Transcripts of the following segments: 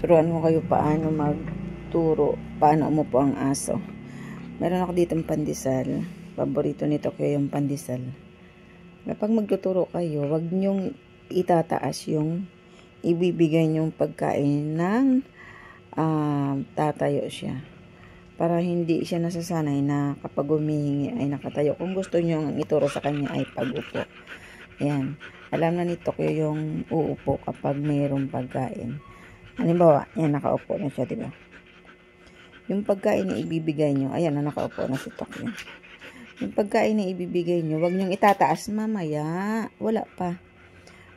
Turuan ko kayo paano magturo, paano umupo ang aso. Meron ako ditong pandesal. Paborito nito ko yung pandesal. Kapag magtuturo kayo, wag nyong itataas yung ibibigay nyong pagkain ng tatayo siya. Para hindi siya nasasanay na kapag humihingi ay nakatayo. Kung gusto nyo ang ituro sa kanya ay pag-upo. Ayan. Alam na nito ko yung uupo kapag mayroong pagkain. Halimbawa, yan, nakaupo na siya, diba? Yung pagkain na ibibigay nyo, ayan na, nakaupo na si Tokyo. Yung pagkain na ibibigay nyo, wag nyong itataas mamaya. Wala pa.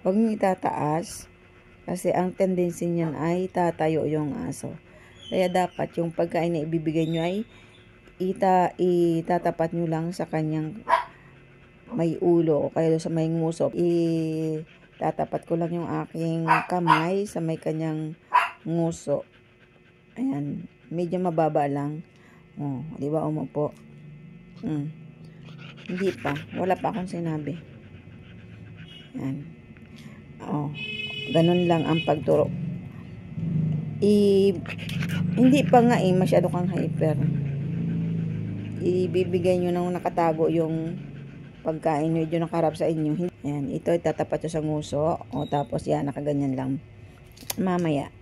Wag nyong itataas. Kasi ang tendency niyan ay tatayo yung aso. Kaya dapat yung pagkain na ibibigay nyo ay itatapat nyo lang sa kanyang may ulo o kaya sa may nguso. Itatapat ko lang yung aking kamay sa may kanyang nguso. Ayan. Medyo mababa lang. Oh, di ba umupo? Hindi pa. Wala pa akong sinabi. Ayan. Oh, ganun lang ang pagturo. Hindi pa nga masyado kang hyper. Ibibigay nyo nang nakatago yung pagkain nyo, yung nakaharap sa inyo. Ayan, ito itatapat nyo sa nguso. O tapos yan, nakaganyan lang. Mamaya.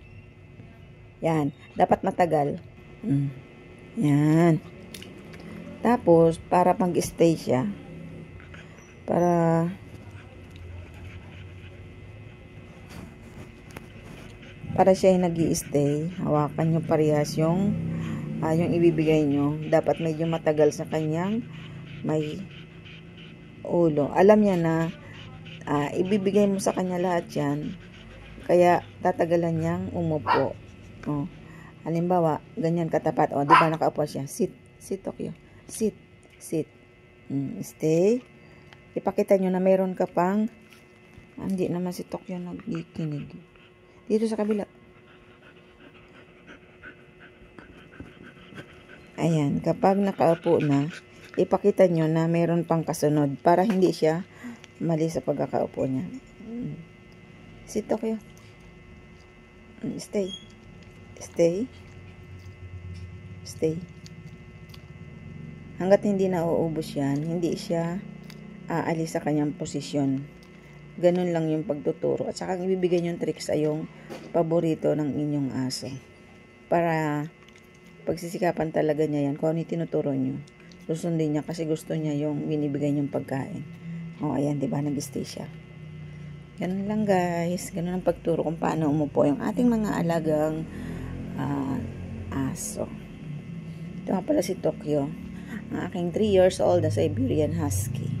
Yan, dapat matagal. Yan. Tapos, para pag-stay siya. Para siya yung nag-i-stay, hawakan nyo parehas yung ibibigay nyo. Dapat medyo matagal sa kanyang may ulo. Alam niya na ibibigay mo sa kanya lahat yan. Kaya tatagalan niyang umupo. Oh. Halimbawa, ganyan katapat. O, di ba nakaupo siya? Sit. Sit, Tokyo. Sit. Sit. Stay. Ipakita nyo na meron ka pang hindi naman si Tokyo nagkikinig. Dito sa kabila. Ayan. Kapag nakaupo na, ipakita nyo na meron pang kasunod para hindi siya mali sa pagkakaupo niya. Sit, Tokyo. Stay. Stay. Stay. Hanggat hindi na uubos yan, hindi siya aalis sa kanyang posisyon. Ganun lang yung pagtuturo. At saka ibibigay yung tricks ay yung paborito ng inyong aso. Para pagsisikapan talaga niya yan. Kung ano yung tinuturo nyo, susundin niya kasi gusto niya yung binibigay niyong pagkain. O, ayan, diba? Nag-stay siya. Ganun lang, guys. Ganun ang pagturo kung paano umupo yung ating mga alagang aso. Ito nga pala si Tokyo. Ang aking 3 years old na Siberian Husky.